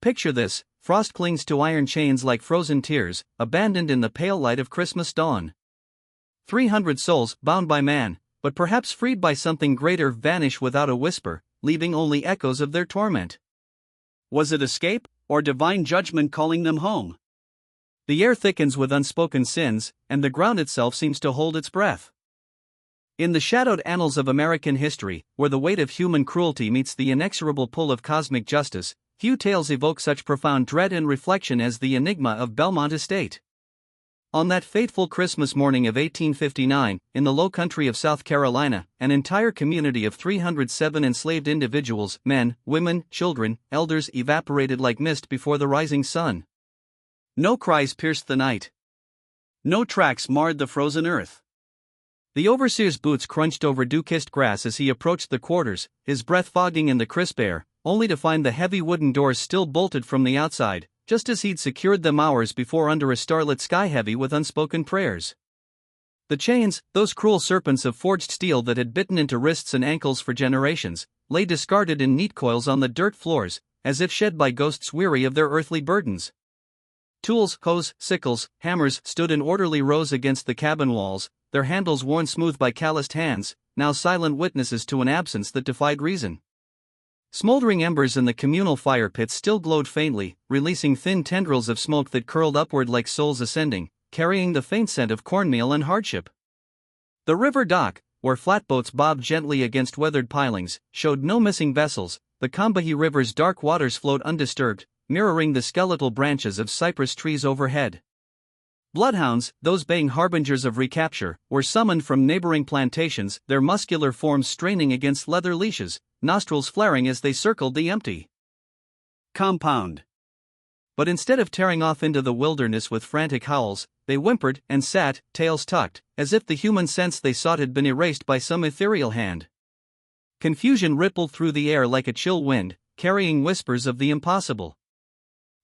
Picture this: frost clings to iron chains like frozen tears, abandoned in the pale light of Christmas dawn. 300 souls, bound by man, but perhaps freed by something greater, vanish without a whisper, leaving only echoes of their torment. Was it escape, or divine judgment calling them home? The air thickens with unspoken sins, and the ground itself seems to hold its breath. In the shadowed annals of American history, where the weight of human cruelty meets the inexorable pull of cosmic justice, few tales evoke such profound dread and reflection as the enigma of Belmont Estate. On that fateful Christmas morning of 1859, in the low country of South Carolina, an entire community of 307 enslaved individuals, men, women, children, elders, evaporated like mist before the rising sun. No cries pierced the night. No tracks marred the frozen earth. The overseer's boots crunched over dew-kissed grass as he approached the quarters, his breath fogging in the crisp air, only to find the heavy wooden doors still bolted from the outside, just as he'd secured them hours before under a starlit sky heavy with unspoken prayers. The chains, those cruel serpents of forged steel that had bitten into wrists and ankles for generations, lay discarded in neat coils on the dirt floors, as if shed by ghosts weary of their earthly burdens. Tools, hoes, sickles, hammers stood in orderly rows against the cabin walls, their handles worn smooth by calloused hands, now silent witnesses to an absence that defied reason. Smoldering embers in the communal fire pits still glowed faintly, releasing thin tendrils of smoke that curled upward like souls ascending, carrying the faint scent of cornmeal and hardship. The river dock, where flatboats bobbed gently against weathered pilings, showed no missing vessels. The Combahee River's dark waters flowed undisturbed, mirroring the skeletal branches of cypress trees overhead. Bloodhounds, those baying harbingers of recapture, were summoned from neighboring plantations, their muscular forms straining against leather leashes, nostrils flaring as they circled the empty compound. But instead of tearing off into the wilderness with frantic howls, they whimpered and sat, tails tucked, as if the human sense they sought had been erased by some ethereal hand. Confusion rippled through the air like a chill wind, carrying whispers of the impossible.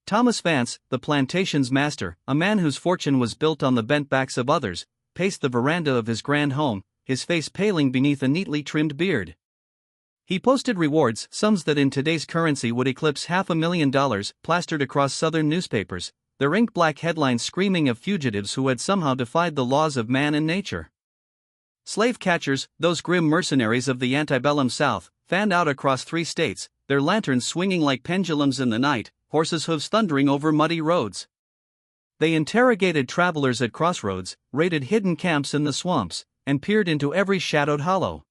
Thomas Vance, the plantation's master, a man whose fortune was built on the bent backs of others, paced the veranda of his grand home, his face paling beneath a neatly trimmed beard. He posted rewards, sums that in today's currency would eclipse $500,000, plastered across southern newspapers, their ink-black headlines screaming of fugitives who had somehow defied the laws of man and nature. Slave catchers, those grim mercenaries of the antebellum South, fanned out across 3 states, their lanterns swinging like pendulums in the night, horses' hooves thundering over muddy roads. They interrogated travelers at crossroads, raided hidden camps in the swamps, and peered into every shadowed hollow.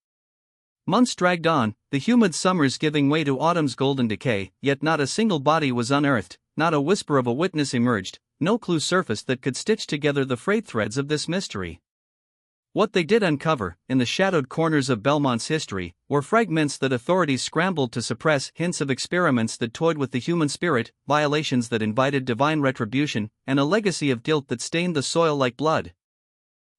Months dragged on, the humid summers giving way to autumn's golden decay, yet not a single body was unearthed, not a whisper of a witness emerged, no clue surfaced that could stitch together the frayed threads of this mystery. What they did uncover, in the shadowed corners of Belmont's history, were fragments that authorities scrambled to suppress, hints of experiments that toyed with the human spirit, violations that invited divine retribution, and a legacy of guilt that stained the soil like blood.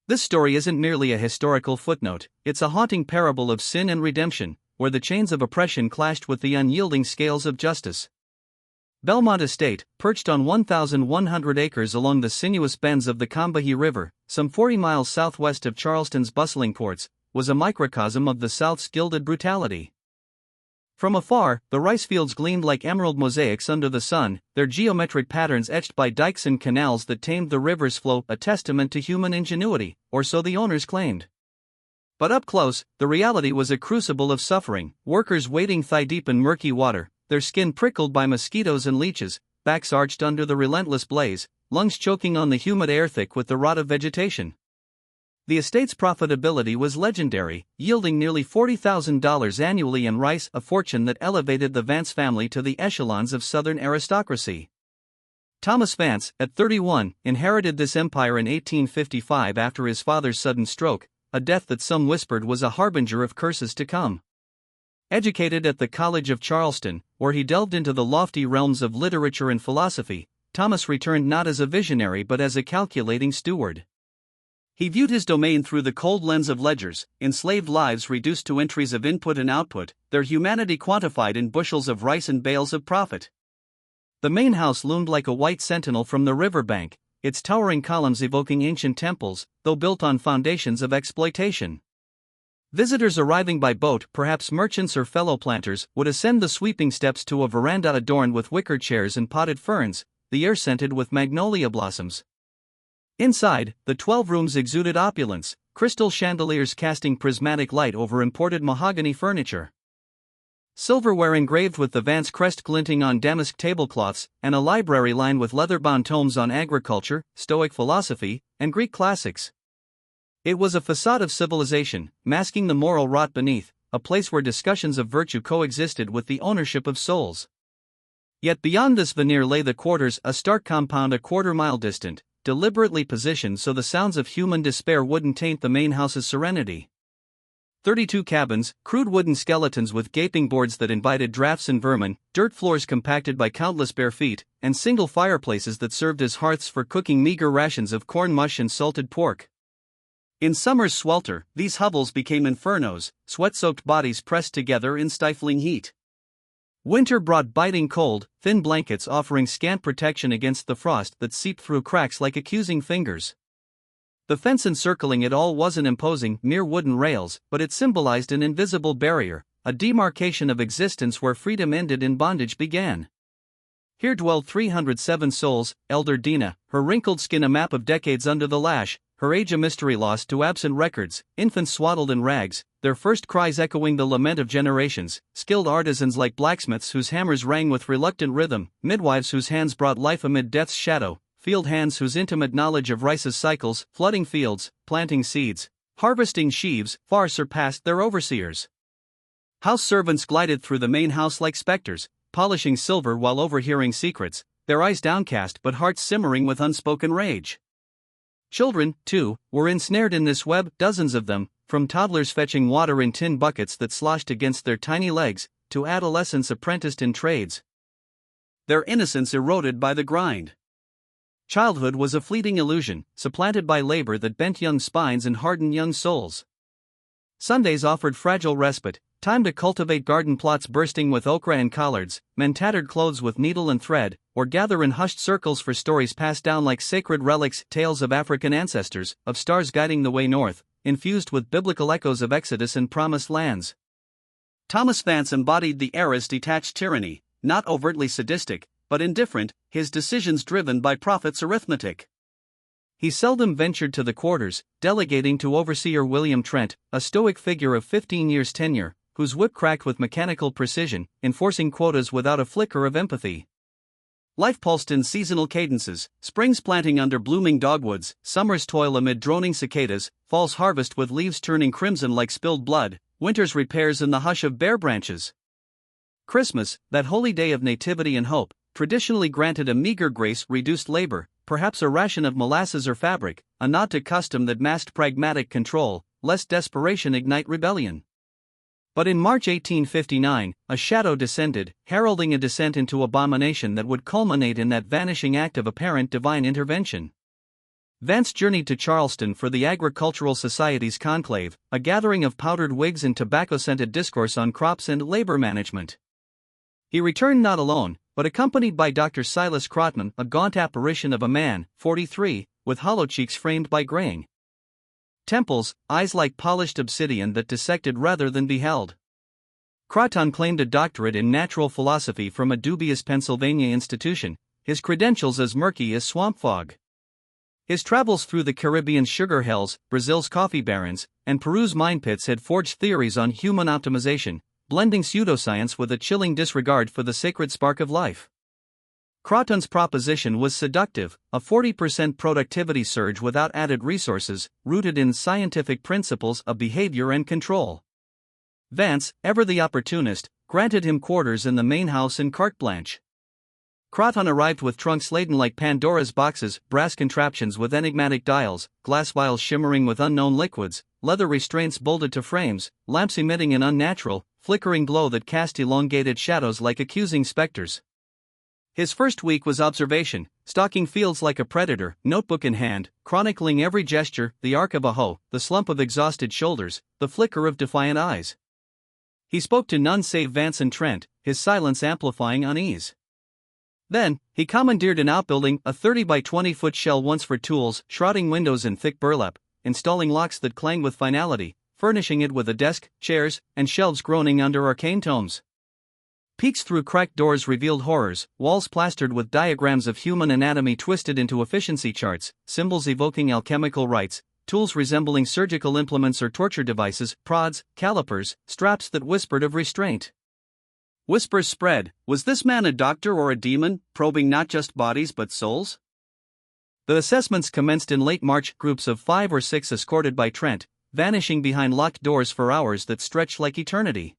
This story isn't merely a historical footnote, it's a haunting parable of sin and redemption, where the chains of oppression clashed with the unyielding scales of justice. Belmont Estate, perched on 1,100 acres along the sinuous bends of the Combahee River, some 40 miles southwest of Charleston's bustling ports, was a microcosm of the South's gilded brutality. From afar, the rice fields gleamed like emerald mosaics under the sun, their geometric patterns etched by dikes and canals that tamed the river's flow, a testament to human ingenuity, or so the owners claimed. But up close, the reality was a crucible of suffering, workers wading thigh-deep in murky water, their skin prickled by mosquitoes and leeches, backs arched under the relentless blaze, lungs choking on the humid air thick with the rot of vegetation. The estate's profitability was legendary, yielding nearly $40,000 annually in rice, a fortune that elevated the Vance family to the echelons of Southern aristocracy. Thomas Vance, at 31, inherited this empire in 1855 after his father's sudden stroke, a death that some whispered was a harbinger of curses to come. Educated at the College of Charleston, where he delved into the lofty realms of literature and philosophy, Thomas returned not as a visionary but as a calculating steward. He viewed his domain through the cold lens of ledgers, enslaved lives reduced to entries of input and output, their humanity quantified in bushels of rice and bales of profit. The main house loomed like a white sentinel from the riverbank, its towering columns evoking ancient temples, though built on foundations of exploitation. Visitors arriving by boat, perhaps merchants or fellow planters, would ascend the sweeping steps to a veranda adorned with wicker chairs and potted ferns, the air scented with magnolia blossoms. Inside, the 12 rooms exuded opulence, crystal chandeliers casting prismatic light over imported mahogany furniture. Silverware engraved with the Vance crest glinting on damask tablecloths, and a library lined with leather-bound tomes on agriculture, Stoic philosophy, and Greek classics. It was a facade of civilization, masking the moral rot beneath, a place where discussions of virtue coexisted with the ownership of souls. Yet beyond this veneer lay the quarters, a stark compound a quarter-mile distant, deliberately positioned so the sounds of human despair wouldn't taint the main house's serenity. 32 cabins, crude wooden skeletons with gaping boards that invited drafts and vermin, dirt floors compacted by countless bare feet, and single fireplaces that served as hearths for cooking meager rations of corn mush and salted pork. In summer's swelter, these hovels became infernos, sweat-soaked bodies pressed together in stifling heat. Winter brought biting cold, thin blankets offering scant protection against the frost that seeped through cracks like accusing fingers. The fence encircling it all wasn't imposing, mere wooden rails, but it symbolized an invisible barrier, a demarcation of existence where freedom ended and bondage began. Here dwelled 307 souls, elder Dina, her wrinkled skin a map of decades under the lash, her age a mystery lost to absent records, infants swaddled in rags, their first cries echoing the lament of generations, skilled artisans like blacksmiths whose hammers rang with reluctant rhythm, midwives whose hands brought life amid death's shadow, field hands whose intimate knowledge of rice's cycles, flooding fields, planting seeds, harvesting sheaves, far surpassed their overseers. House servants glided through the main house like specters, polishing silver while overhearing secrets, their eyes downcast but hearts simmering with unspoken rage. Children, too, were ensnared in this web, dozens of them, from toddlers fetching water in tin buckets that sloshed against their tiny legs, to adolescents apprenticed in trades. Their innocence eroded by the grind. Childhood was a fleeting illusion, supplanted by labor that bent young spines and hardened young souls. Sundays offered fragile respite, time to cultivate garden plots bursting with okra and collards, mend tattered clothes with needle and thread, or gather in hushed circles for stories passed down like sacred relics, tales of African ancestors, of stars guiding the way north, infused with biblical echoes of Exodus and promised lands. Thomas Vance embodied the era's detached tyranny, not overtly sadistic, but indifferent, his decisions driven by prophet's arithmetic. He seldom ventured to the quarters, delegating to overseer William Trent, a stoic figure of 15 years' tenure, whose whip cracked with mechanical precision, enforcing quotas without a flicker of empathy. Life pulsed in seasonal cadences, spring's planting under blooming dogwoods, summer's toil amid droning cicadas, fall's harvest with leaves turning crimson like spilled blood, winter's repairs in the hush of bare branches. Christmas, that holy day of nativity and hope, traditionally granted a meager grace, reduced labor, perhaps a ration of molasses or fabric, a nod to custom that masked pragmatic control, lest desperation ignite rebellion. But in March 1859, a shadow descended, heralding a descent into abomination that would culminate in that vanishing act of apparent divine intervention. Vance journeyed to Charleston for the Agricultural Society's conclave, a gathering of powdered wigs and tobacco-scented discourse on crops and labor management. He returned not alone, but accompanied by Dr. Silas Kraton, a gaunt apparition of a man, 43, with hollow cheeks framed by graying temples, eyes like polished obsidian that dissected rather than beheld. Kraton claimed a doctorate in natural philosophy from a dubious Pennsylvania institution, his credentials as murky as swamp fog. His travels through the Caribbean's sugar hells, Brazil's coffee barrens, and Peru's mine pits had forged theories on human optimization, blending pseudoscience with a chilling disregard for the sacred spark of life. Kraton's proposition was seductive, a 40% productivity surge without added resources, rooted in scientific principles of behavior and control. Vance, ever the opportunist, granted him quarters in the main house in carte blanche. Kraton arrived with trunks laden like Pandora's boxes, brass contraptions with enigmatic dials, glass vials shimmering with unknown liquids, leather restraints bolted to frames, lamps emitting an unnatural, flickering glow that cast elongated shadows like accusing specters. His first week was observation, stalking fields like a predator, notebook in hand, chronicling every gesture, the arc of a hoe, the slump of exhausted shoulders, the flicker of defiant eyes. He spoke to none save Vance and Trent, his silence amplifying unease. Then, he commandeered an outbuilding, a 30 by 20 foot shell once for tools, shrouding windows in thick burlap, installing locks that clanged with finality, furnishing it with a desk, chairs, and shelves groaning under arcane tomes. Peeks through cracked doors revealed horrors, walls plastered with diagrams of human anatomy twisted into efficiency charts, symbols evoking alchemical rites, tools resembling surgical implements or torture devices, prods, calipers, straps that whispered of restraint. Whispers spread. Was this man a doctor or a demon, probing not just bodies but souls? The assessments commenced in late March, groups of 5 or 6 escorted by Trent, vanishing behind locked doors for hours that stretched like eternity.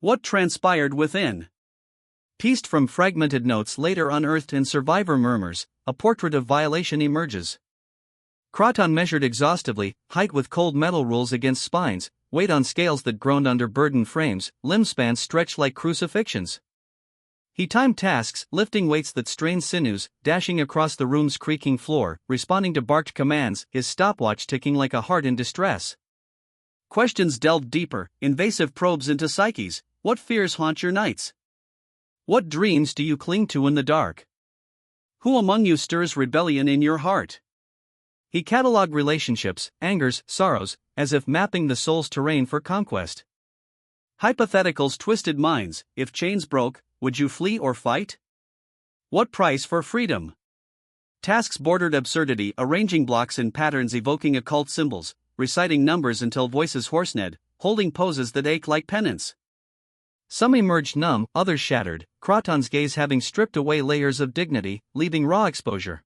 What transpired within? Pieced from fragmented notes later unearthed in survivor murmurs, a portrait of violation emerges. Kraton measured exhaustively, height with cold metal rules against spines, weight on scales that groaned under burdened frames, limb spans stretched like crucifixions. He timed tasks, lifting weights that strained sinews, dashing across the room's creaking floor, responding to barked commands, his stopwatch ticking like a heart in distress. Questions delved deeper, invasive probes into psyches. What fears haunt your nights? What dreams do you cling to in the dark? Who among you stirs rebellion in your heart? He catalogued relationships, angers, sorrows, as if mapping the soul's terrain for conquest. Hypotheticals twisted minds. If chains broke, would you flee or fight? What price for freedom? Tasks bordered absurdity, arranging blocks in patterns evoking occult symbols, reciting numbers until voices hoarsened, holding poses that ache like penance. Some emerged numb, others shattered, Kraton's gaze having stripped away layers of dignity, leaving raw exposure.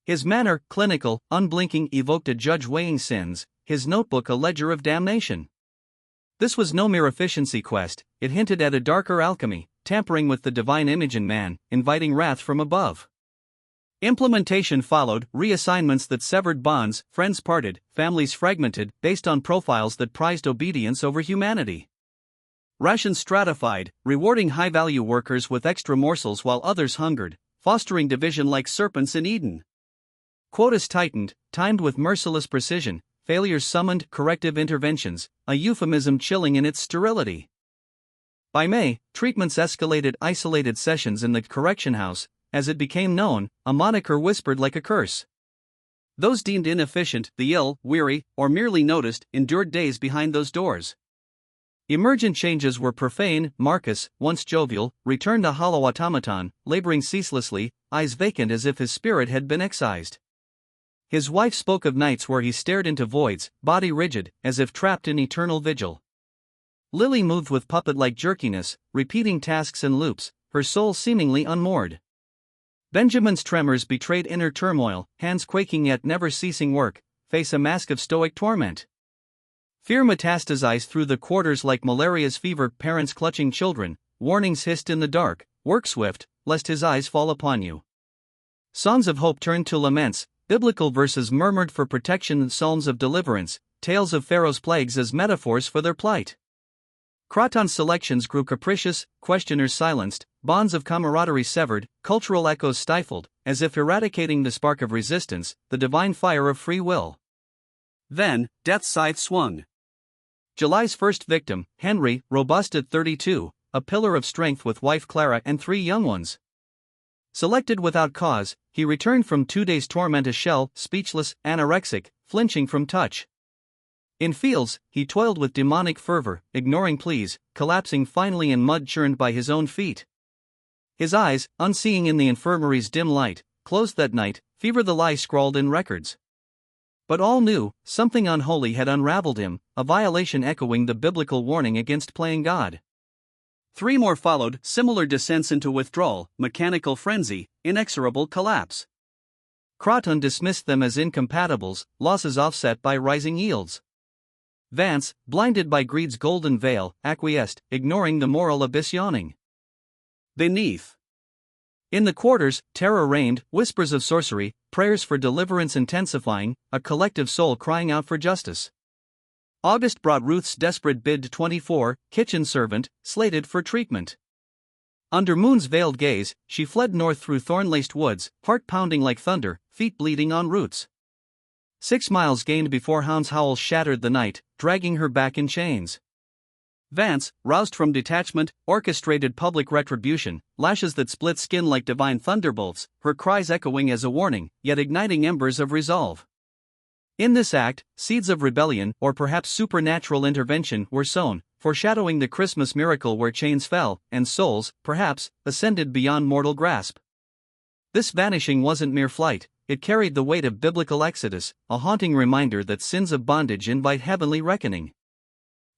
His manner, clinical, unblinking, evoked a judge weighing sins, his notebook a ledger of damnation. This was no mere efficiency quest, it hinted at a darker alchemy, tampering with the divine image in man, inviting wrath from above. Implementation followed, reassignments that severed bonds, friends parted, families fragmented, based on profiles that prized obedience over humanity. Rations stratified, rewarding high-value workers with extra morsels while others hungered, fostering division like serpents in Eden. Quotas tightened, timed with merciless precision, failures summoned corrective interventions, a euphemism chilling in its sterility. By May, treatments escalated, isolated sessions in the correction house, as it became known, a moniker whispered like a curse. Those deemed inefficient, the ill, weary, or merely noticed, endured days behind those doors. Emergent changes were profane. Marcus, once jovial, returned a hollow automaton, laboring ceaselessly, eyes vacant as if his spirit had been excised. His wife spoke of nights where he stared into voids, body rigid, as if trapped in eternal vigil. Lily moved with puppet-like jerkiness, repeating tasks in loops, her soul seemingly unmoored. Benjamin's tremors betrayed inner turmoil, hands quaking yet never-ceasing work, face a mask of stoic torment. Fear metastasized through the quarters like malaria's fever, parents clutching children, warnings hissed in the dark, work swift, lest his eyes fall upon you. Songs of hope turned to laments, biblical verses murmured for protection, psalms of deliverance, tales of Pharaoh's plagues as metaphors for their plight. Kraton's selections grew capricious, questioners silenced, bonds of camaraderie severed, cultural echoes stifled, as if eradicating the spark of resistance, the divine fire of free will. Then, death's scythe swung. July's first victim, Henry, robust at 32, a pillar of strength with wife Clara and 3 young ones. Selected without cause, he returned from 2 days' torment a shell, speechless, anorexic, flinching from touch. In fields, he toiled with demonic fervor, ignoring pleas, collapsing finally in mud churned by his own feet. His eyes, unseeing in the infirmary's dim light, closed that night, fever the lie scrawled in records. But all knew, something unholy had unraveled him, a violation echoing the biblical warning against playing God. 3 more followed, similar descents into withdrawal, mechanical frenzy, inexorable collapse. Kraton dismissed them as incompatibles, losses offset by rising yields. Vance, blinded by greed's golden veil, acquiesced, ignoring the moral abyss yawning beneath. In the quarters, terror reigned, whispers of sorcery, prayers for deliverance intensifying, a collective soul crying out for justice. August brought Ruth's desperate bid to 24, kitchen servant, slated for treatment. Under Moon's veiled gaze, she fled north through thorn-laced woods, heart pounding like thunder, feet bleeding on roots. 6 miles gained before hounds' howls shattered the night, dragging her back in chains. Vance, roused from detachment, orchestrated public retribution, lashes that split skin like divine thunderbolts, her cries echoing as a warning, yet igniting embers of resolve. In this act, seeds of rebellion or perhaps supernatural intervention were sown, foreshadowing the Christmas miracle where chains fell, and souls, perhaps, ascended beyond mortal grasp. This vanishing wasn't mere flight, it carried the weight of biblical exodus, a haunting reminder that sins of bondage invite heavenly reckoning.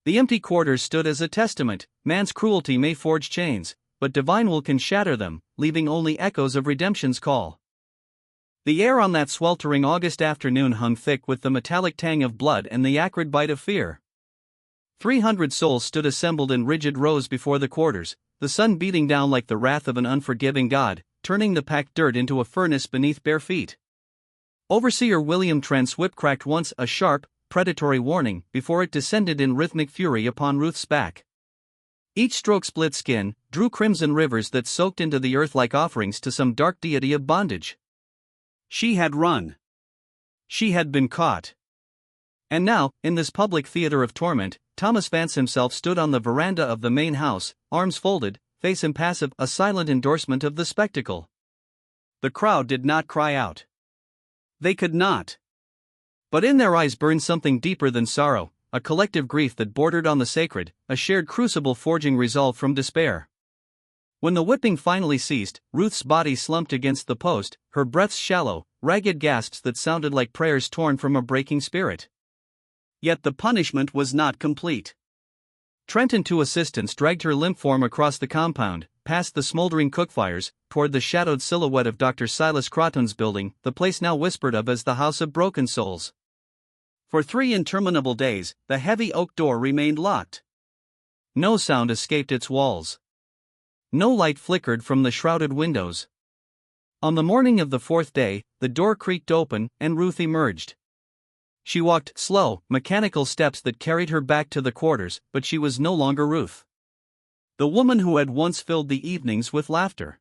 The empty quarters stood as a testament: man's cruelty may forge chains, but divine will can shatter them, leaving only echoes of redemption's call. The air on that sweltering August afternoon hung thick with the metallic tang of blood and the acrid bite of fear. 300 souls stood assembled in rigid rows before the quarters, the sun beating down like the wrath of an unforgiving God, turning the packed dirt into a furnace beneath bare feet. Overseer William Trent's whip cracked once, a sharp, predatory warning, before it descended in rhythmic fury upon Ruth's back. Each stroke split skin, drew crimson rivers that soaked into the earth like offerings to some dark deity of bondage. She had run. She had been caught. And now, in this public theater of torment, Thomas Vance himself stood on the veranda of the main house, arms folded, face impassive, a silent endorsement of the spectacle. The crowd did not cry out. They could not. But in their eyes burned something deeper than sorrow, a collective grief that bordered on the sacred, a shared crucible forging resolve from despair. When the whipping finally ceased, Ruth's body slumped against the post, her breaths shallow, ragged gasps that sounded like prayers torn from a breaking spirit. Yet the punishment was not complete. Trent and two assistants dragged her limp form across the compound, past the smoldering cookfires, toward the shadowed silhouette of Dr. Silas Kraton's building, the place now whispered of as the House of Broken Souls. For 3 interminable days, the heavy oak door remained locked. No sound escaped its walls. No light flickered from the shrouded windows. On the morning of the 4th day, the door creaked open, and Ruth emerged. She walked slow, mechanical steps that carried her back to the quarters, but she was no longer Ruth. The woman who had once filled the evenings with laughter.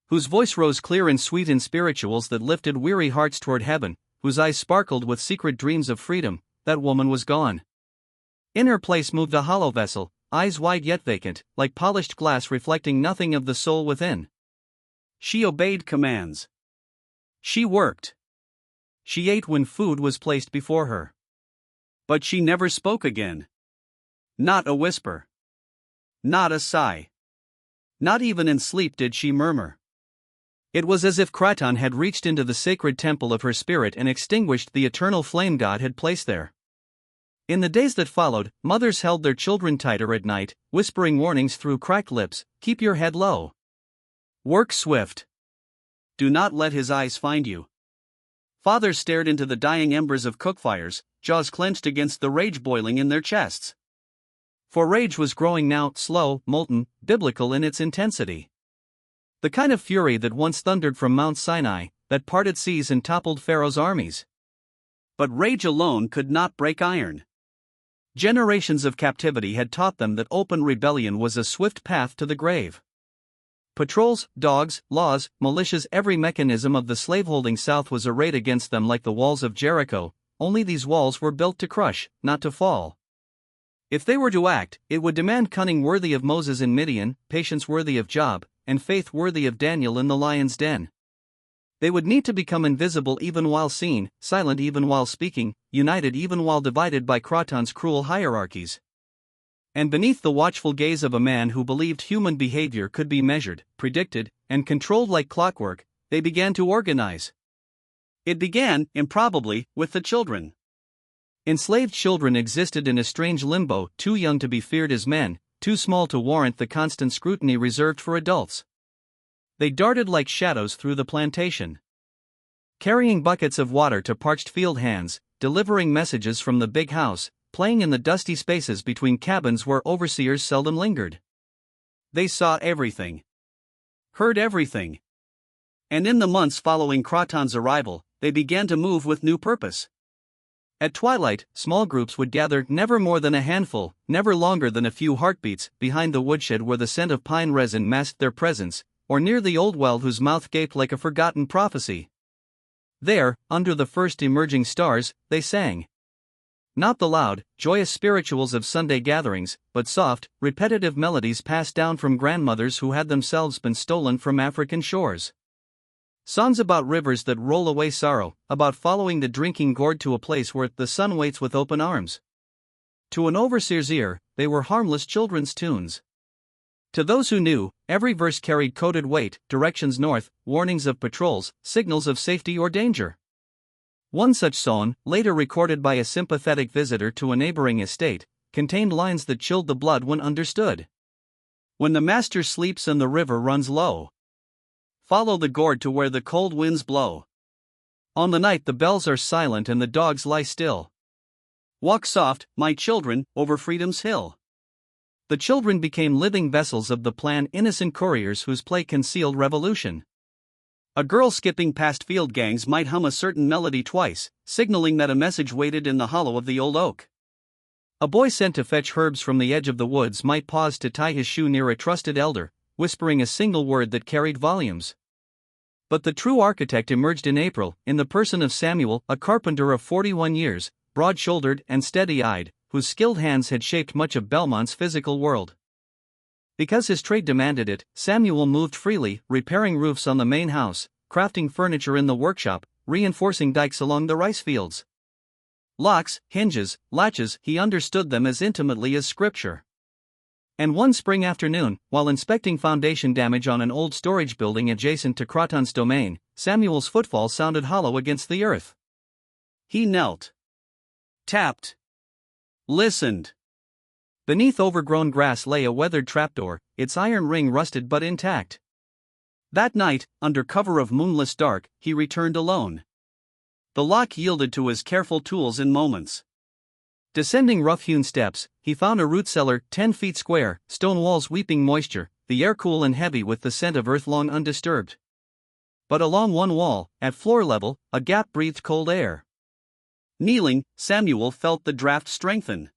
Whose voice rose clear and sweet in spirituals that lifted weary hearts toward heaven, whose eyes sparkled with secret dreams of freedom, that woman was gone. In her place moved a hollow vessel, eyes wide yet vacant, like polished glass reflecting nothing of the soul within. She obeyed commands. She worked. She ate when food was placed before her. But she never spoke again. Not a whisper. Not a sigh. Not even in sleep did she murmur. It was as if Kraton had reached into the sacred temple of her spirit and extinguished the eternal flame God had placed there. In the days that followed, mothers held their children tighter at night, whispering warnings through cracked lips: keep your head low. Work swift. Do not let his eyes find you. Fathers stared into the dying embers of cookfires, jaws clenched against the rage boiling in their chests. For rage was growing now, slow, molten, biblical in its intensity. The kind of fury that once thundered from Mount Sinai, that parted seas and toppled Pharaoh's armies. But rage alone could not break iron. Generations of captivity had taught them that open rebellion was a swift path to the grave. Patrols, dogs, laws, militias, every mechanism of the slaveholding South was arrayed against them like the walls of Jericho, only these walls were built to crush, not to fall. If they were to act, it would demand cunning worthy of Moses in Midian, patience worthy of Job, and faith worthy of Daniel in the lion's den. They would need to become invisible even while seen, silent even while speaking, united even while divided by Kraton's cruel hierarchies. And beneath the watchful gaze of a man who believed human behavior could be measured, predicted, and controlled like clockwork, they began to organize. It began, improbably, with the children. Enslaved children existed in a strange limbo, too young to be feared as men, too small to warrant the constant scrutiny reserved for adults. They darted like shadows through the plantation, carrying buckets of water to parched field hands, delivering messages from the big house, playing in the dusty spaces between cabins where overseers seldom lingered. They saw everything, heard everything. And in the months following Kraton's arrival, they began to move with new purpose. At twilight, small groups would gather, never more than a handful, never longer than a few heartbeats, behind the woodshed where the scent of pine resin masked their presence, or near the old well whose mouth gaped like a forgotten prophecy. There, under the first emerging stars, they sang. Not the loud, joyous spirituals of Sunday gatherings, but soft, repetitive melodies passed down from grandmothers who had themselves been stolen from African shores. Songs about rivers that roll away sorrow, about following the drinking gourd to a place where the sun waits with open arms. To an overseer's ear, they were harmless children's tunes. To those who knew, every verse carried coded weight, directions north, warnings of patrols, signals of safety or danger. One such song, later recorded by a sympathetic visitor to a neighboring estate, contained lines that chilled the blood when understood. When the master sleeps and the river runs low, follow the gourd to where the cold winds blow. On the night the bells are silent and the dogs lie still. Walk soft, my children, over freedom's hill. The children became living vessels of the plan, innocent couriers whose play concealed revolution. A girl skipping past field gangs might hum a certain melody twice, signaling that a message waited in the hollow of the old oak. A boy sent to fetch herbs from the edge of the woods might pause to tie his shoe near a trusted elder, whispering a single word that carried volumes. But the true architect emerged in April, in the person of Samuel, a carpenter of 41 years, broad-shouldered and steady-eyed, whose skilled hands had shaped much of Belmont's physical world. Because his trade demanded it, Samuel moved freely, repairing roofs on the main house, crafting furniture in the workshop, reinforcing dikes along the rice fields. Locks, hinges, latches, he understood them as intimately as scripture. And one spring afternoon, while inspecting foundation damage on an old storage building adjacent to Kraton's domain, Samuel's footfall sounded hollow against the earth. He knelt, tapped, listened. Beneath overgrown grass lay a weathered trapdoor, its iron ring rusted but intact. That night, under cover of moonless dark, he returned alone. The lock yielded to his careful tools in moments. Descending rough-hewn steps, he found a root cellar 10 feet square, stone walls weeping moisture, the air cool and heavy with the scent of earth long undisturbed. But along one wall, at floor level, a gap breathed cold air. Kneeling, Samuel felt the draft strengthen.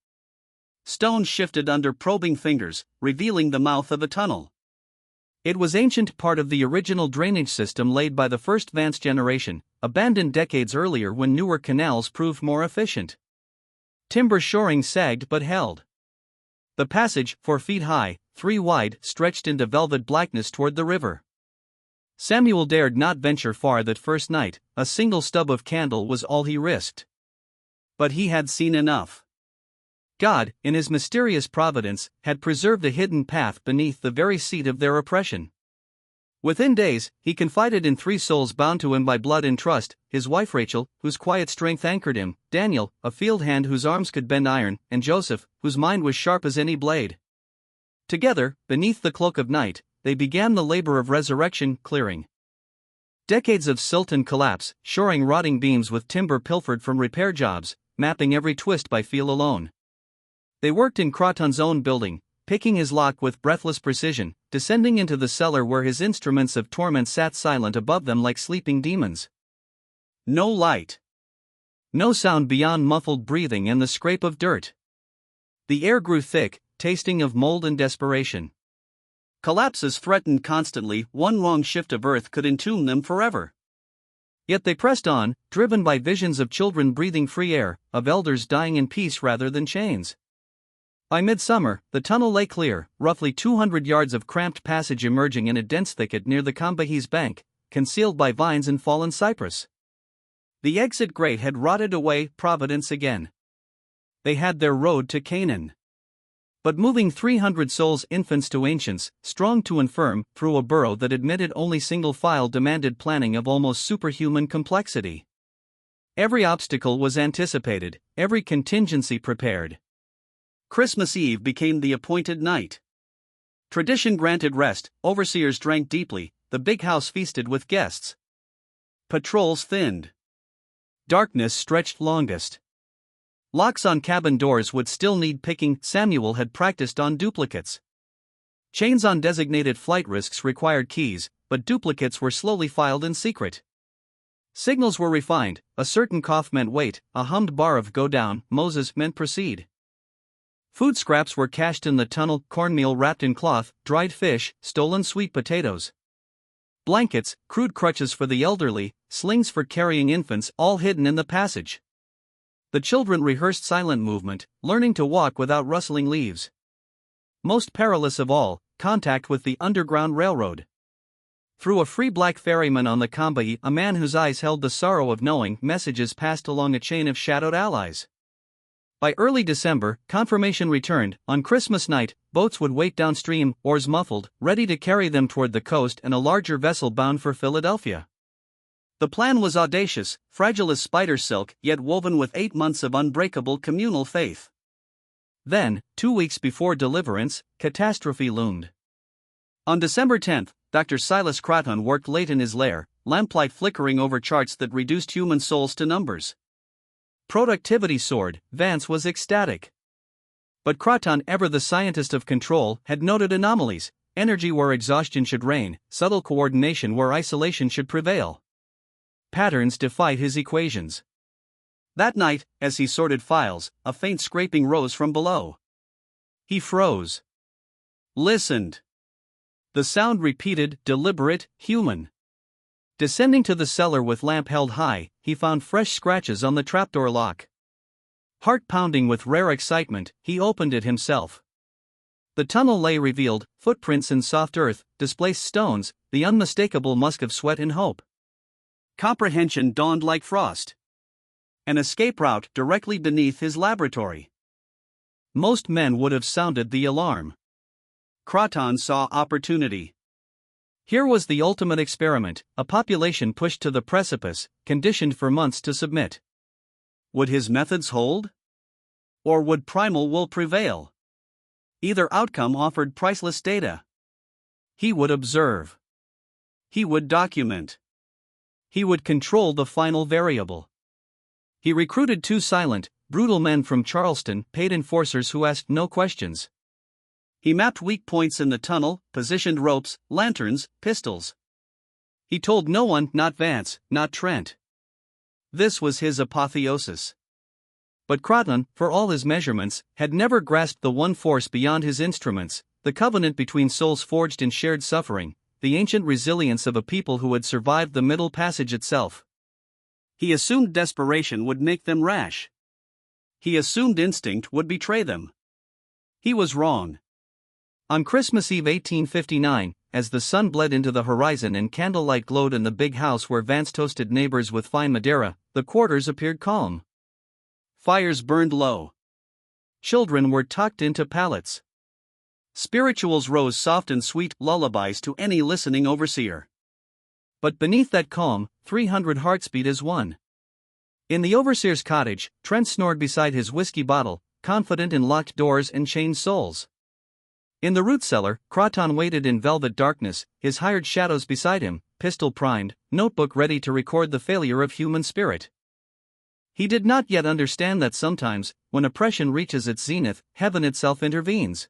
Stone shifted under probing fingers, revealing the mouth of a tunnel. It was ancient, part of the original drainage system laid by the first Vance generation, abandoned decades earlier when newer canals proved more efficient. Timber shoring sagged but held. The passage, 4 feet high, 3 wide, stretched into velvet blackness toward the river. Samuel dared not venture far that first night. A single stub of candle was all he risked. But he had seen enough. God, in his mysterious providence, had preserved a hidden path beneath the very seat of their oppression. Within days, he confided in 3 souls bound to him by blood and trust: his wife Rachel, whose quiet strength anchored him; Daniel, a field hand whose arms could bend iron; and Joseph, whose mind was sharp as any blade. Together, beneath the cloak of night, they began the labor of resurrection, clearing decades of silt and collapse, shoring rotting beams with timber pilfered from repair jobs, mapping every twist by feel alone. They worked in Kraton's own building, picking his lock with breathless precision, descending into the cellar where his instruments of torment sat silent above them like sleeping demons. No light. No sound beyond muffled breathing and the scrape of dirt. The air grew thick, tasting of mold and desperation. Collapses threatened constantly; one wrong shift of earth could entomb them forever. Yet they pressed on, driven by visions of children breathing free air, of elders dying in peace rather than chains. By midsummer, the tunnel lay clear, roughly 200 yards of cramped passage emerging in a dense thicket near the Combahese bank, concealed by vines and fallen cypress. The exit grate had rotted away, Providence again. They had their road to Canaan. But moving 300 souls, infants to ancients, strong to infirm, through a burrow that admitted only single file demanded planning of almost superhuman complexity. Every obstacle was anticipated, every contingency prepared. Christmas Eve became the appointed night. Tradition granted rest, overseers drank deeply, the big house feasted with guests. Patrols thinned. Darkness stretched longest. Locks on cabin doors would still need picking. Samuel had practiced on duplicates. Chains on designated flight risks required keys, but duplicates were slowly filed in secret. Signals were refined: a certain cough meant wait, a hummed bar of go down, Moses, meant proceed. Food scraps were cached in the tunnel: cornmeal wrapped in cloth, dried fish, stolen sweet potatoes. Blankets, crude crutches for the elderly, slings for carrying infants, all hidden in the passage. The children rehearsed silent movement, learning to walk without rustling leaves. Most perilous of all, contact with the Underground Railroad. Through a free black ferryman on the Combahee, a man whose eyes held the sorrow of knowing, messages passed along a chain of shadowed allies. By early December, confirmation returned. On Christmas night, boats would wait downstream, oars muffled, ready to carry them toward the coast and a larger vessel bound for Philadelphia. The plan was audacious, fragile as spider silk, yet woven with 8 months of unbreakable communal faith. Then, 2 weeks before deliverance, catastrophe loomed. On December 10, Dr. Silas Kraton worked late in his lair, lamplight flickering over charts that reduced human souls to numbers. Productivity soared, Vance was ecstatic. But Kraton, ever the scientist of control, had noted anomalies: energy where exhaustion should reign, subtle coordination where isolation should prevail. Patterns defied his equations. That night, as he sorted files, a faint scraping rose from below. He froze. Listened. The sound repeated, deliberate, human. Descending to the cellar with lamp held high, he found fresh scratches on the trapdoor lock. Heart pounding with rare excitement, he opened it himself. The tunnel lay revealed, footprints in soft earth, displaced stones, the unmistakable musk of sweat and hope. Comprehension dawned like frost. An escape route directly beneath his laboratory. Most men would have sounded the alarm. Kraton saw opportunity. Here was the ultimate experiment, a population pushed to the precipice, conditioned for months to submit. Would his methods hold? Or would primal will prevail? Either outcome offered priceless data. He would observe. He would document. He would control the final variable. He recruited 2 silent, brutal men from Charleston, paid enforcers who asked no questions. He mapped weak points in the tunnel, positioned ropes, lanterns, pistols. He told no one, not Vance, not Trent. This was his apotheosis. But Kraton, for all his measurements, had never grasped the one force beyond his instruments, the covenant between souls forged in shared suffering, the ancient resilience of a people who had survived the Middle Passage itself. He assumed desperation would make them rash. He assumed instinct would betray them. He was wrong. On Christmas Eve 1859, as the sun bled into the horizon and candlelight glowed in the big house where Vance toasted neighbors with fine Madeira, the quarters appeared calm. Fires burned low. Children were tucked into pallets. Spirituals rose soft and sweet, lullabies to any listening overseer. But beneath that calm, 300 hearts beat as one. In the overseer's cottage, Trent snored beside his whiskey bottle, confident in locked doors and chained souls. In the root cellar, Kraton waited in velvet darkness, his hired shadows beside him, pistol primed, notebook ready to record the failure of human spirit. He did not yet understand that sometimes, when oppression reaches its zenith, heaven itself intervenes.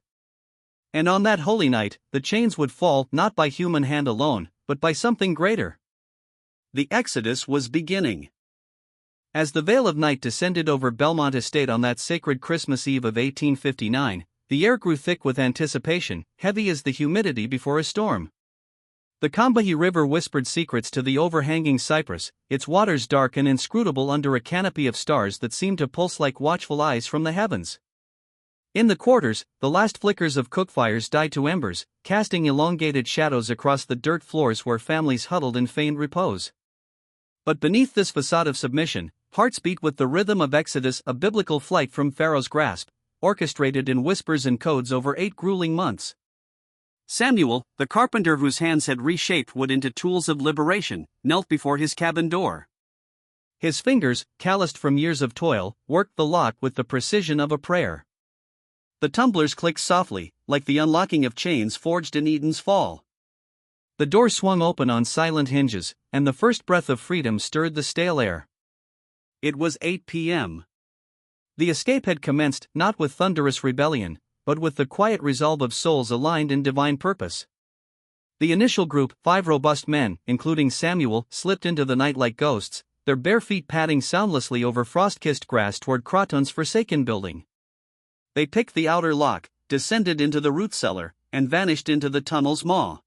And on that holy night, the chains would fall not by human hand alone, but by something greater. The Exodus was beginning. As the veil of night descended over Belmont Estate on that sacred Christmas Eve of 1859, the air grew thick with anticipation, heavy as the humidity before a storm. The Combahee River whispered secrets to the overhanging cypress, its waters dark and inscrutable under a canopy of stars that seemed to pulse like watchful eyes from the heavens. In the quarters, the last flickers of cookfires died to embers, casting elongated shadows across the dirt floors where families huddled in feigned repose. But beneath this facade of submission, hearts beat with the rhythm of Exodus, a biblical flight from Pharaoh's grasp, orchestrated in whispers and codes over 8 grueling months. Samuel, the carpenter whose hands had reshaped wood into tools of liberation, knelt before his cabin door. His fingers, calloused from years of toil, worked the lock with the precision of a prayer. The tumblers clicked softly, like the unlocking of chains forged in Eden's fall. The door swung open on silent hinges, and the first breath of freedom stirred the stale air. It was 8 p.m. The escape had commenced not with thunderous rebellion, but with the quiet resolve of souls aligned in divine purpose. The initial group, 5 robust men, including Samuel, slipped into the night like ghosts, their bare feet padding soundlessly over frost-kissed grass toward Kraton's forsaken building. They picked the outer lock, descended into the root cellar, and vanished into the tunnel's maw.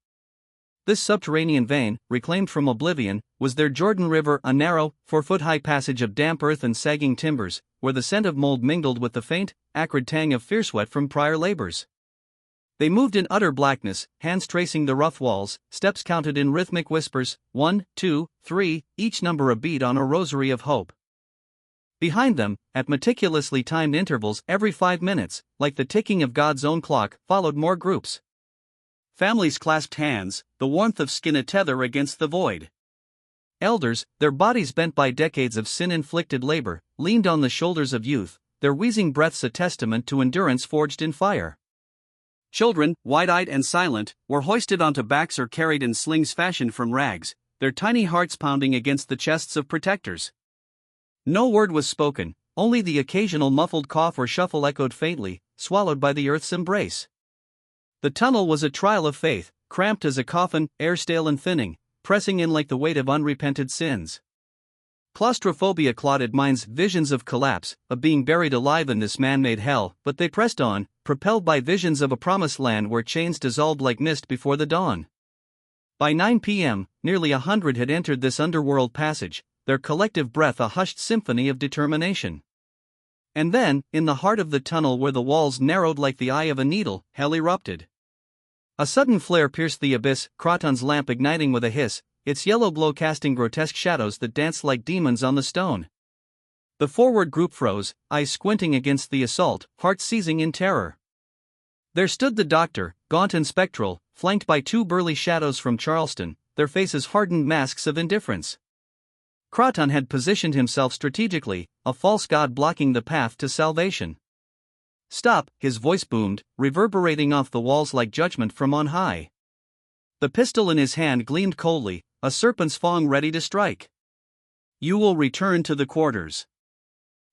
This subterranean vein, reclaimed from oblivion, was their Jordan River, a narrow, 4-foot-high passage of damp earth and sagging timbers, where the scent of mold mingled with the faint, acrid tang of fear sweat from prior labors. They moved in utter blackness, hands tracing the rough walls, steps counted in rhythmic whispers, 1, 2, 3, each number a beat on a rosary of hope. Behind them, at meticulously timed intervals every 5 minutes, like the ticking of God's own clock, followed more groups. Families clasped hands, the warmth of skin a tether against the void. Elders, their bodies bent by decades of sin-inflicted labor, leaned on the shoulders of youth, their wheezing breaths a testament to endurance forged in fire. Children, wide-eyed and silent, were hoisted onto backs or carried in slings fashioned from rags, their tiny hearts pounding against the chests of protectors. No word was spoken, only the occasional muffled cough or shuffle echoed faintly, swallowed by the earth's embrace. The tunnel was a trial of faith, cramped as a coffin, air stale and thinning, pressing in like the weight of unrepented sins. Claustrophobia clouded minds, visions of collapse, of being buried alive in this man-made hell, but they pressed on, propelled by visions of a promised land where chains dissolved like mist before the dawn. By 9 p.m., nearly 100 had entered this underworld passage, their collective breath a hushed symphony of determination. And then, in the heart of the tunnel where the walls narrowed like the eye of a needle, hell erupted. A sudden flare pierced the abyss, Kraton's lamp igniting with a hiss, its yellow glow casting grotesque shadows that danced like demons on the stone. The forward group froze, eyes squinting against the assault, hearts seizing in terror. There stood the doctor, gaunt and spectral, flanked by 2 burly shadows from Charleston, their faces hardened masks of indifference. Kraton had positioned himself strategically, a false god blocking the path to salvation. "Stop," his voice boomed, reverberating off the walls like judgment from on high. The pistol in his hand gleamed coldly, a serpent's fang ready to strike. "You will return to the quarters.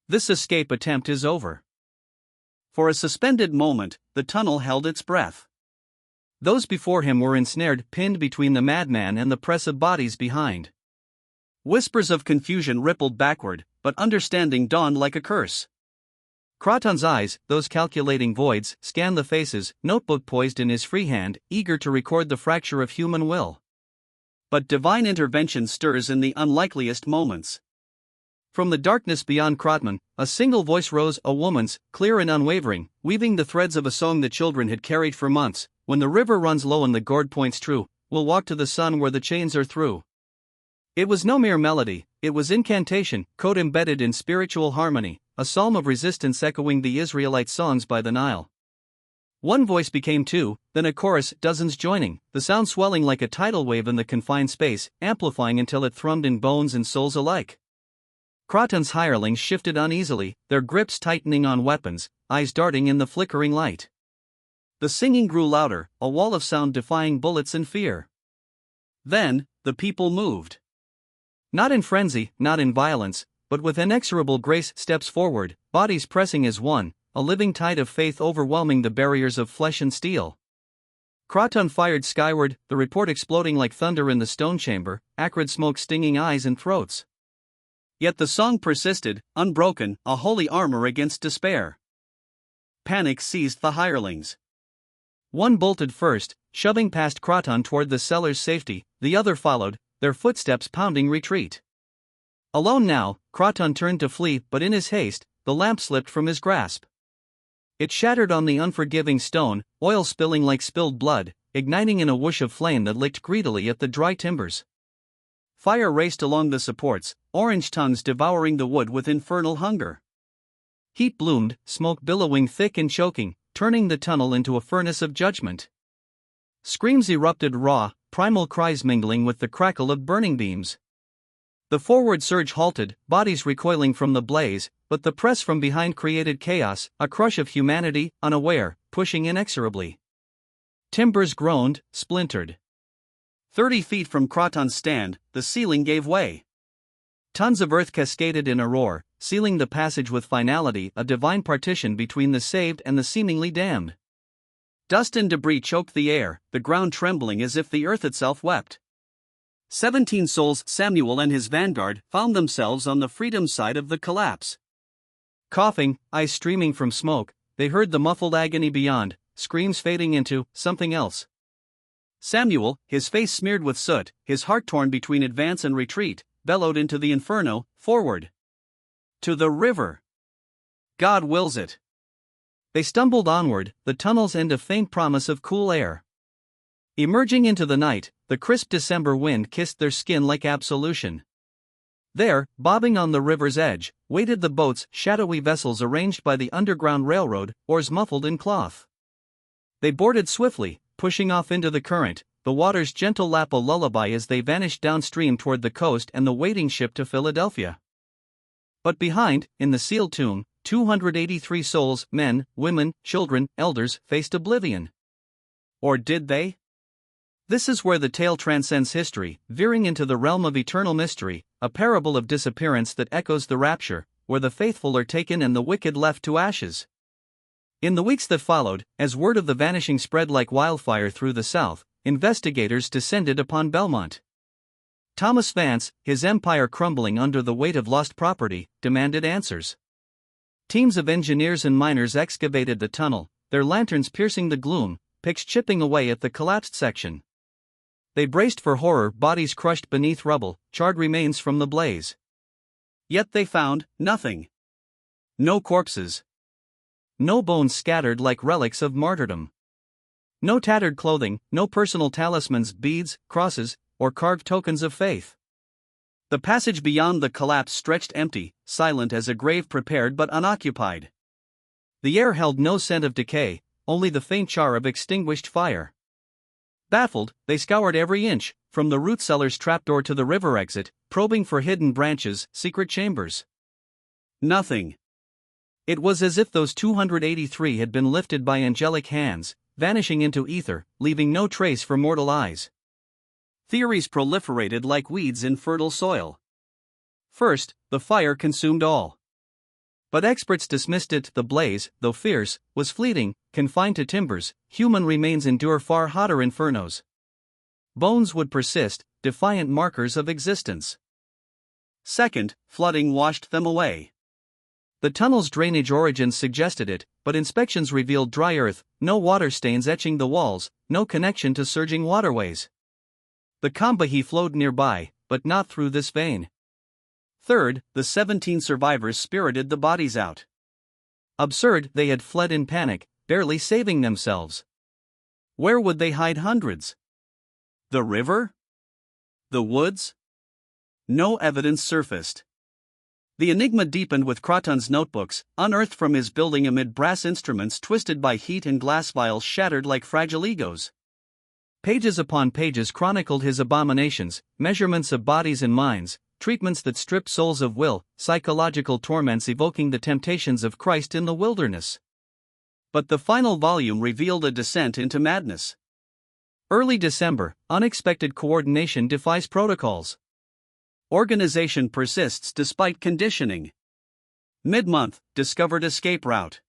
This escape attempt is over." For a suspended moment, the tunnel held its breath. Those before him were ensnared, pinned between the madman and the press of bodies behind. Whispers of confusion rippled backward, but understanding dawned like a curse. Kraton's eyes, those calculating voids, scanned the faces, notebook poised in his free hand, eager to record the fracture of human will. But divine intervention stirs in the unlikeliest moments. From the darkness beyond Kraton, a single voice rose, a woman's, clear and unwavering, weaving the threads of a song the children had carried for months. "When the river runs low and the gourd points true, we'll walk to the sun where the chains are through." It was no mere melody, it was incantation, code embedded in spiritual harmony, a psalm of resistance echoing the Israelite songs by the Nile. One voice became 2, then a chorus, dozens joining, the sound swelling like a tidal wave in the confined space, amplifying until it thrummed in bones and souls alike. Kraton's hirelings shifted uneasily, their grips tightening on weapons, eyes darting in the flickering light. The singing grew louder, a wall of sound defying bullets and fear. Then, the people moved. Not in frenzy, not in violence, but with inexorable grace, steps forward, bodies pressing as one, a living tide of faith overwhelming the barriers of flesh and steel. Kraton fired skyward, the report exploding like thunder in the stone chamber, acrid smoke stinging eyes and throats. Yet the song persisted, unbroken, a holy armor against despair. Panic seized the hirelings. One bolted first, shoving past Kraton toward the cellar's safety, the other followed, their footsteps pounding retreat. Alone now, Kraton turned to flee, but in his haste, the lamp slipped from his grasp. It shattered on the unforgiving stone, oil spilling like spilled blood, igniting in a whoosh of flame that licked greedily at the dry timbers. Fire raced along the supports, orange tongues devouring the wood with infernal hunger. Heat bloomed, smoke billowing thick and choking, turning the tunnel into a furnace of judgment. Screams erupted raw, primal cries mingling with the crackle of burning beams. The forward surge halted, bodies recoiling from the blaze, but the press from behind created chaos, a crush of humanity, unaware, pushing inexorably. Timbers groaned, splintered. 30 feet from Kraton's stand, the ceiling gave way. Tons of earth cascaded in a roar, sealing the passage with finality, a divine partition between the saved and the seemingly damned. Dust and debris choked the air, the ground trembling as if the earth itself wept. 17 souls, Samuel and his vanguard, found themselves on the freedom side of the collapse. Coughing, eyes streaming from smoke, they heard the muffled agony beyond, screams fading into something else. Samuel, his face smeared with soot, his heart torn between advance and retreat, bellowed into the inferno, forward. To the river. God wills it. They stumbled onward, the tunnels and a faint promise of cool air. Emerging into the night, the crisp December wind kissed their skin like absolution. There, bobbing on the river's edge, waited the boats, shadowy vessels arranged by the Underground Railroad, oars muffled in cloth. They boarded swiftly, pushing off into the current, the water's gentle lap a lullaby as they vanished downstream toward the coast and the waiting ship to Philadelphia. But behind, in the sealed tomb, 283 souls, men, women, children, elders, faced oblivion. Or did they? This is where the tale transcends history, veering into the realm of eternal mystery, a parable of disappearance that echoes the rapture, where the faithful are taken and the wicked left to ashes. In the weeks that followed, as word of the vanishing spread like wildfire through the South, investigators descended upon Belmont. Thomas Vance, his empire crumbling under the weight of lost property, demanded answers. Teams of engineers and miners excavated the tunnel, their lanterns piercing the gloom, picks chipping away at the collapsed section. They braced for horror, bodies crushed beneath rubble, charred remains from the blaze. Yet they found nothing. No corpses. No bones scattered like relics of martyrdom. No tattered clothing, no personal talismans, beads, crosses, or carved tokens of faith. The passage beyond the collapse stretched empty, silent as a grave prepared but unoccupied. The air held no scent of decay, only the faint char of extinguished fire. Baffled, they scoured every inch, from the root cellar's trapdoor to the river exit, probing for hidden branches, secret chambers. Nothing. It was as if those 283 had been lifted by angelic hands, vanishing into ether, leaving no trace for mortal eyes. Theories proliferated like weeds in fertile soil. First, the fire consumed all. But experts dismissed it. The blaze, though fierce, was fleeting, confined to timbers. Human remains endure far hotter infernos. Bones would persist, defiant markers of existence. Second, flooding washed them away. The tunnel's drainage origins suggested it, but inspections revealed dry earth, no water stains etching the walls, no connection to surging waterways. The Combahee flowed nearby, but not through this vein. Third, the 17 survivors spirited the bodies out. Absurd, they had fled in panic, barely saving themselves. Where would they hide hundreds? The river? The woods? No evidence surfaced. The enigma deepened with Kraton's notebooks, unearthed from his building amid brass instruments twisted by heat and glass vials shattered like fragile egos. Pages upon pages chronicled his abominations, measurements of bodies and minds, treatments that stripped souls of will, psychological torments evoking the temptations of Christ in the wilderness. But the final volume revealed a descent into madness. Early December, unexpected coordination defies protocols. Organization persists despite conditioning. Mid-month, discovered escape route.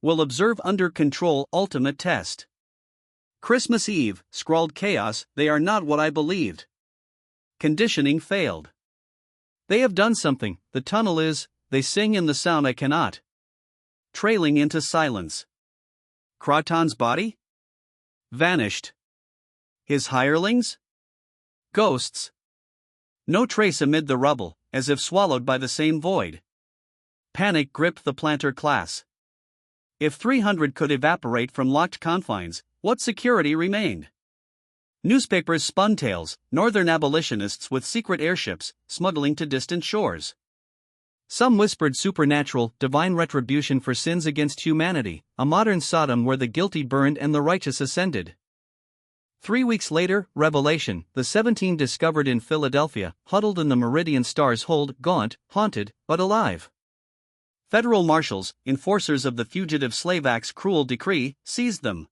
Will observe under control, ultimate test. Christmas Eve, scrawled chaos, they are not what I believed. Conditioning failed. They have done something, the tunnel is, they sing in the sound I cannot. Trailing into silence. Kraton's body? Vanished. His hirelings? Ghosts. No trace amid the rubble, as if swallowed by the same void. Panic gripped the planter class. If 300 could evaporate from locked confines, what security remained? Newspapers spun tales, northern abolitionists with secret airships, smuggling to distant shores. Some whispered supernatural, divine retribution for sins against humanity, a modern Sodom where the guilty burned and the righteous ascended. 3 weeks later, revelation, the 17 discovered in Philadelphia, huddled in the Meridian Star's hold, gaunt, haunted, but alive. Federal marshals, enforcers of the Fugitive Slave Act's cruel decree, seized them.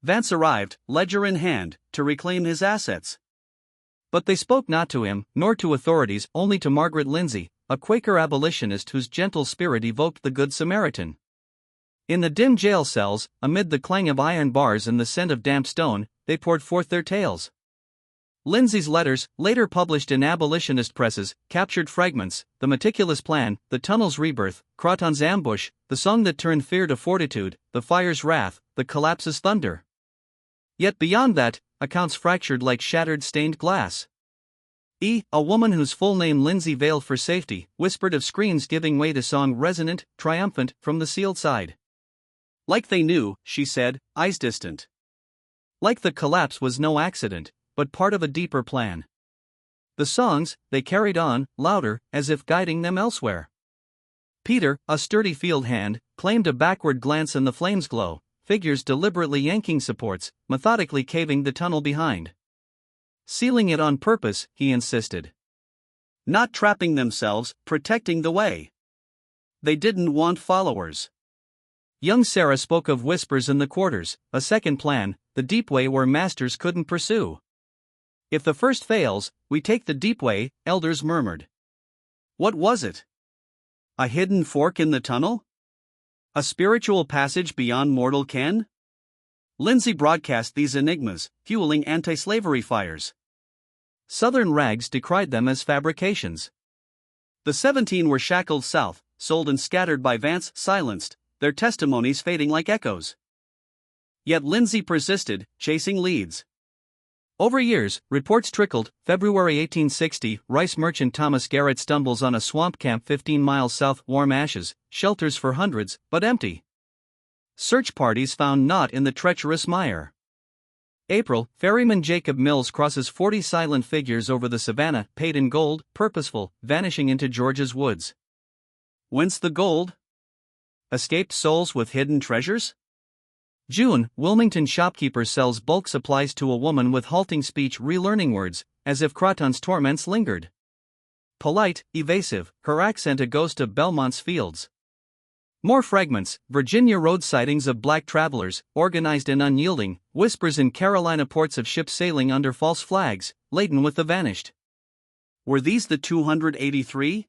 Vance arrived, ledger in hand, to reclaim his assets. But they spoke not to him, nor to authorities, only to Margaret Lindsay, a Quaker abolitionist whose gentle spirit evoked the Good Samaritan. In the dim jail cells, amid the clang of iron bars and the scent of damp stone, they poured forth their tales. Lindsay's letters, later published in abolitionist presses, captured fragments: the meticulous plan, the tunnel's rebirth, Kraton's ambush, the song that turned fear to fortitude, the fire's wrath, the collapse's thunder. Yet beyond that, accounts fractured like shattered stained glass. A woman whose full name Lindsay veiled for safety, whispered of screams giving way to song resonant, triumphant, from the sealed side. Like they knew, she said, eyes distant. Like the collapse was no accident, but part of a deeper plan. The songs, they carried on, louder, as if guiding them elsewhere. Peter, a sturdy field hand, claimed a backward glance in the flames' glow, figures deliberately yanking supports, methodically caving the tunnel behind. Sealing it on purpose, he insisted. Not trapping themselves, protecting the way. They didn't want followers. Young Sarah spoke of whispers in the quarters, a second plan, the deep way where masters couldn't pursue. If the first fails, we take the deep way, elders murmured. What was it? A hidden fork in the tunnel? A spiritual passage beyond mortal ken? Lindsay broadcast these enigmas, fueling anti-slavery fires. Southern rags decried them as fabrications. The 17 were shackled south, sold and scattered by Vance, silenced, their testimonies fading like echoes. Yet Lindsay persisted, chasing leads. Over years, reports trickled. February 1860, rice merchant Thomas Garrett stumbles on a swamp camp 15 miles south, warm ashes, shelters for hundreds, but empty. Search parties found naught in the treacherous mire. April, ferryman Jacob Mills crosses 40 silent figures over the savannah, paid in gold, purposeful, vanishing into Georgia's woods. Whence the gold? Escaped souls with hidden treasures? June, Wilmington shopkeeper sells bulk supplies to a woman with halting speech, relearning words, as if Kraton's torments lingered. Polite, evasive, her accent a ghost of Belmont's fields. More fragments, Virginia road sightings of black travelers, organized and unyielding, whispers in Carolina ports of ships sailing under false flags, laden with the vanished. Were these the 283?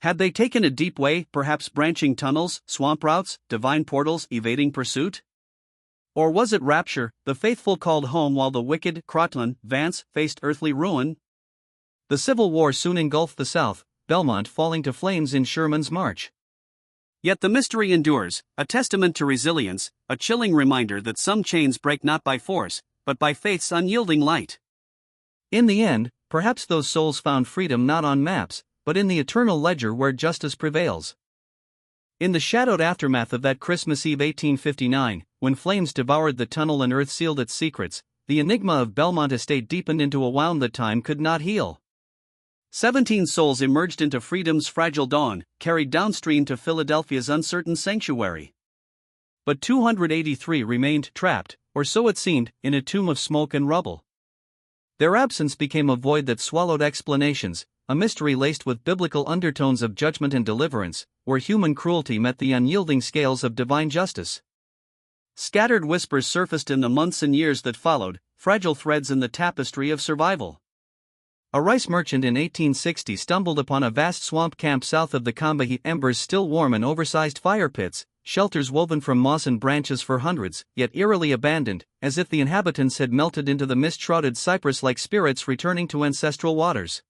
Had they taken a deep way, perhaps branching tunnels, swamp routes, divine portals, evading pursuit? Or was it rapture, the faithful called home while the wicked, Kraton, Vance, faced earthly ruin? The Civil War soon engulfed the South, Belmont falling to flames in Sherman's march. Yet the mystery endures, a testament to resilience, a chilling reminder that some chains break not by force, but by faith's unyielding light. In the end, perhaps those souls found freedom not on maps, but in the eternal ledger where justice prevails. In the shadowed aftermath of that Christmas Eve 1859, when flames devoured the tunnel and earth sealed its secrets, the enigma of Belmont Estate deepened into a wound that time could not heal. 17 souls emerged into freedom's fragile dawn, carried downstream to Philadelphia's uncertain sanctuary. But 283 remained trapped, or so it seemed, in a tomb of smoke and rubble. Their absence became a void that swallowed explanations, a mystery laced with biblical undertones of judgment and deliverance, where human cruelty met the unyielding scales of divine justice. Scattered whispers surfaced in the months and years that followed, fragile threads in the tapestry of survival. A rice merchant in 1860 stumbled upon a vast swamp camp south of the Combahee, embers still warm and oversized fire pits, shelters woven from moss and branches for hundreds, yet eerily abandoned, as if the inhabitants had melted into the mist-shrouded cypress like spirits returning to ancestral waters.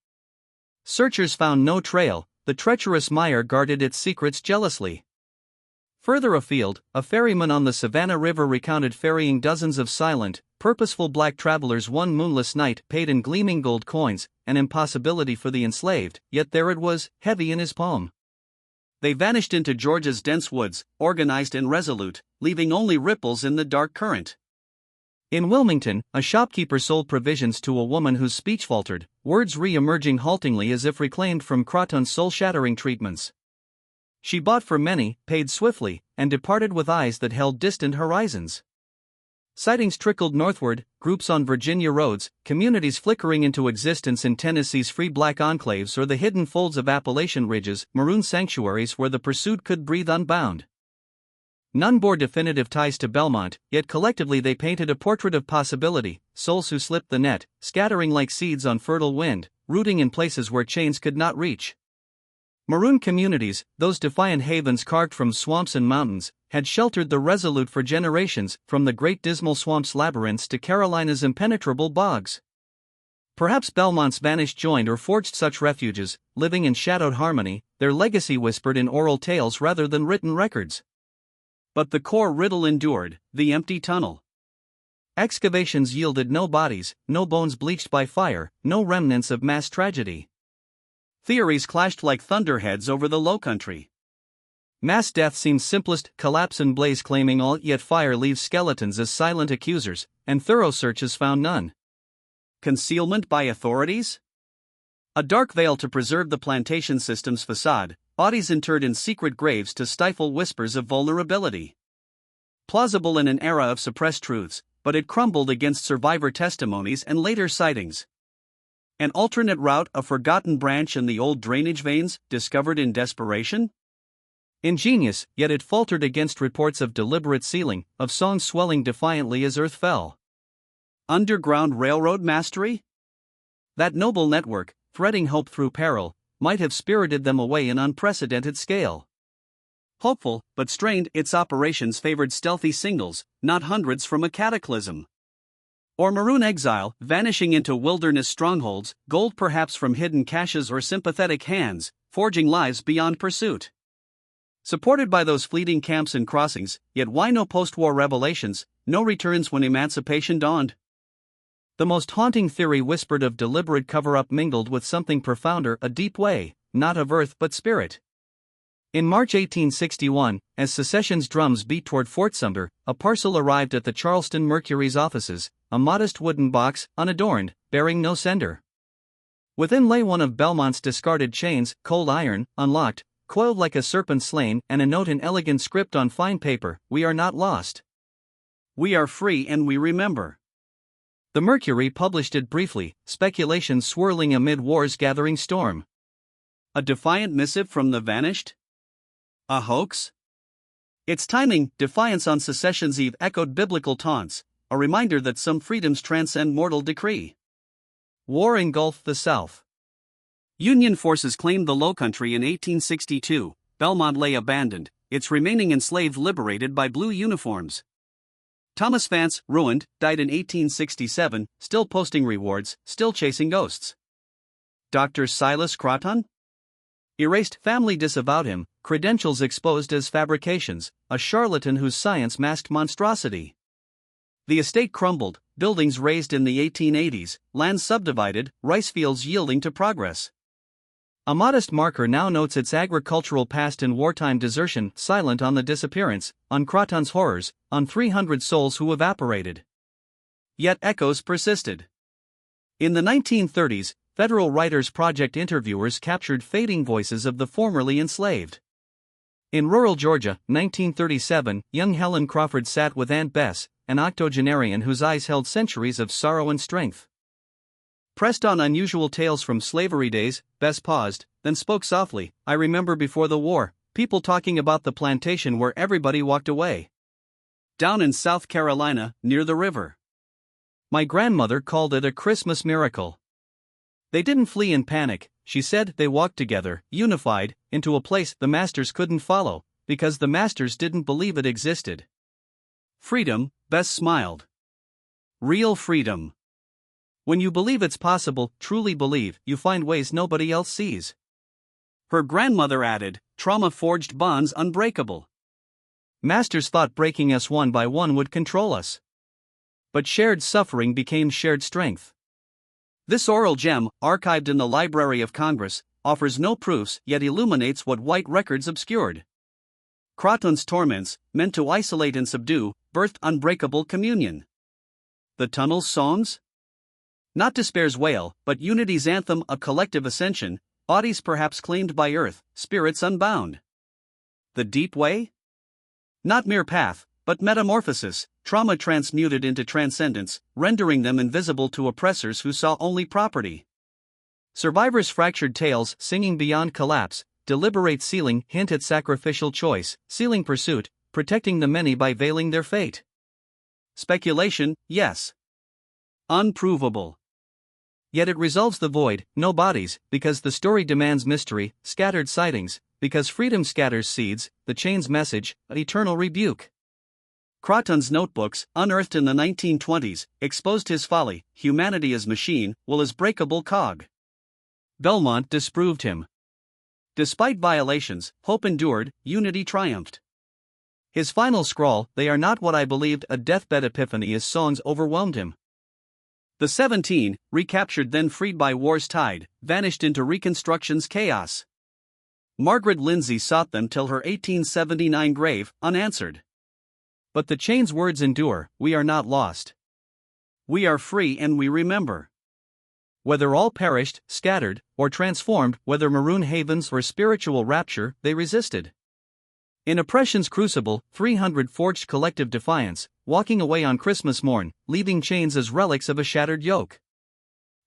Searchers found no trail, the treacherous mire guarded its secrets jealously. Further afield, a ferryman on the Savannah River recounted ferrying dozens of silent, purposeful black travelers one moonless night, paid in gleaming gold coins, an impossibility for the enslaved, yet there it was, heavy in his palm. They vanished into Georgia's dense woods, organized and resolute, leaving only ripples in the dark current. In Wilmington, a shopkeeper sold provisions to a woman whose speech faltered, words re-emerging haltingly as if reclaimed from Kraton's soul-shattering treatments. She bought for many, paid swiftly, and departed with eyes that held distant horizons. Sightings trickled northward, groups on Virginia roads, communities flickering into existence in Tennessee's free black enclaves or the hidden folds of Appalachian ridges, maroon sanctuaries where the pursued could breathe unbound. None bore definitive ties to Belmont, yet collectively they painted a portrait of possibility, souls who slipped the net, scattering like seeds on fertile wind, rooting in places where chains could not reach. Maroon communities, those defiant havens carved from swamps and mountains, had sheltered the resolute for generations, from the great dismal swamp's labyrinths to Carolina's impenetrable bogs. Perhaps Belmont's vanished joined or forged such refuges, living in shadowed harmony, their legacy whispered in oral tales rather than written records. But the core riddle endured, the empty tunnel. Excavations yielded no bodies, no bones bleached by fire, no remnants of mass tragedy. Theories clashed like thunderheads over the lowcountry. Mass death seems simplest, collapse and blaze claiming all, yet fire leaves skeletons as silent accusers, and thorough searches found none. Concealment by authorities? A dark veil to preserve the plantation system's facade, bodies interred in secret graves to stifle whispers of vulnerability. Plausible in an era of suppressed truths, but it crumbled against survivor testimonies and later sightings. An alternate route, a forgotten branch in the old drainage veins, discovered in desperation? Ingenious, yet it faltered against reports of deliberate sealing, of songs swelling defiantly as earth fell. Underground railroad mastery? That noble network, threading hope through peril, might have spirited them away in unprecedented scale. Hopeful, but strained, its operations favored stealthy singles, not hundreds from a cataclysm. Or maroon exile, vanishing into wilderness strongholds, gold perhaps from hidden caches or sympathetic hands, forging lives beyond pursuit. Supported by those fleeting camps and crossings, yet why no post-war revelations, no returns when emancipation dawned? The most haunting theory whispered of deliberate cover-up mingled with something profounder, a deep way, not of earth but spirit. In March 1861, as secession's drums beat toward Fort Sumter, a parcel arrived at the Charleston Mercury's offices, a modest wooden box, unadorned, bearing no sender. Within lay one of Belmont's discarded chains, cold iron, unlocked, coiled like a serpent slain, and a note in elegant script on fine paper: "We are not lost. We are free and we remember." The Mercury published it briefly, speculation swirling amid war's gathering storm. A defiant missive from the vanished? A hoax? Its timing, defiance on secession's eve, echoed biblical taunts, a reminder that some freedoms transcend mortal decree. War engulfed the South. Union forces claimed the Lowcountry in 1862, Belmont lay abandoned, its remaining enslaved liberated by blue uniforms. Thomas Vance, ruined, died in 1867, still posting rewards, still chasing ghosts. Dr. Silas Kraton? Erased, family disavowed him, credentials exposed as fabrications, a charlatan whose science masked monstrosity. The estate crumbled, buildings razed in the 1880s, land subdivided, rice fields yielding to progress. A modest marker now notes its agricultural past in wartime desertion, silent on the disappearance, on Kraton's horrors, on 300 souls who evaporated. Yet echoes persisted. In the 1930s, Federal Writers Project interviewers captured fading voices of the formerly enslaved. In rural Georgia, 1937, young Helen Crawford sat with Aunt Bess, an octogenarian whose eyes held centuries of sorrow and strength. Pressed on unusual tales from slavery days, Bess paused, then spoke softly. "I remember before the war, people talking about the plantation where everybody walked away. Down in South Carolina, near the river. My grandmother called it a Christmas miracle. They didn't flee in panic," she said, "they walked together, unified, into a place the masters couldn't follow, because the masters didn't believe it existed." Freedom, Bess smiled. Real freedom. When you believe it's possible, truly believe, you find ways nobody else sees. Her grandmother added, "Trauma forged bonds unbreakable. Masters thought breaking us one by one would control us. But shared suffering became shared strength." This oral gem, archived in the Library of Congress, offers no proofs yet illuminates what white records obscured. Kraton's torments, meant to isolate and subdue, birthed unbreakable communion. The tunnel's songs? Not despair's wail, but unity's anthem, a collective ascension, bodies perhaps claimed by earth, spirits unbound. The deep way? Not mere path, but metamorphosis, trauma transmuted into transcendence, rendering them invisible to oppressors who saw only property. Survivors' fractured tales, singing beyond collapse, deliberate sealing, hint at sacrificial choice, sealing pursuit, protecting the many by veiling their fate. Speculation, yes. Unprovable. Yet it resolves the void, no bodies, because the story demands mystery, scattered sightings, because freedom scatters seeds, the chain's message, an eternal rebuke. Kraton's notebooks, unearthed in the 1920s, exposed his folly, humanity as machine, will as breakable cog. Belmont disproved him. Despite violations, hope endured, unity triumphed. His final scrawl, "They are not what I believed," a deathbed epiphany as songs overwhelmed him. The 17, recaptured then freed by war's tide, vanished into Reconstruction's chaos. Margaret Lindsay sought them till her 1879 grave, unanswered. But the chain's words endure: we are not lost. We are free and we remember. Whether all perished, scattered, or transformed, whether maroon havens or spiritual rapture, they resisted. In oppression's crucible, 300 forged collective defiance, walking away on Christmas morn, leaving chains as relics of a shattered yoke.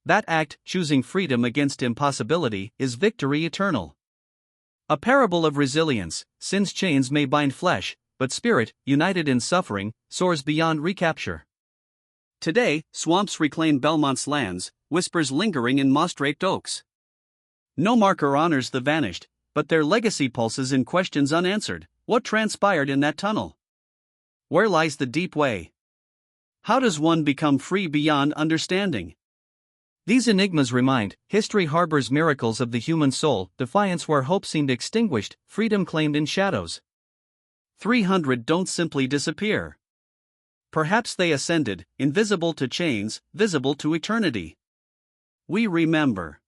That act, choosing freedom against impossibility, is victory eternal. A parable of resilience. Sin's chains may bind flesh, but spirit, united in suffering, soars beyond recapture. Today, swamps reclaim Belmont's lands, whispers lingering in moss-draped oaks. No marker honors the vanished, but their legacy pulses in questions unanswered. What transpired in that tunnel? Where lies the deep way? How does one become free beyond understanding? These enigmas remind, history harbors miracles of the human soul, defiance where hope seemed extinguished, freedom claimed in shadows. 300 don't simply disappear. Perhaps they ascended, invisible to chains, visible to eternity. We remember.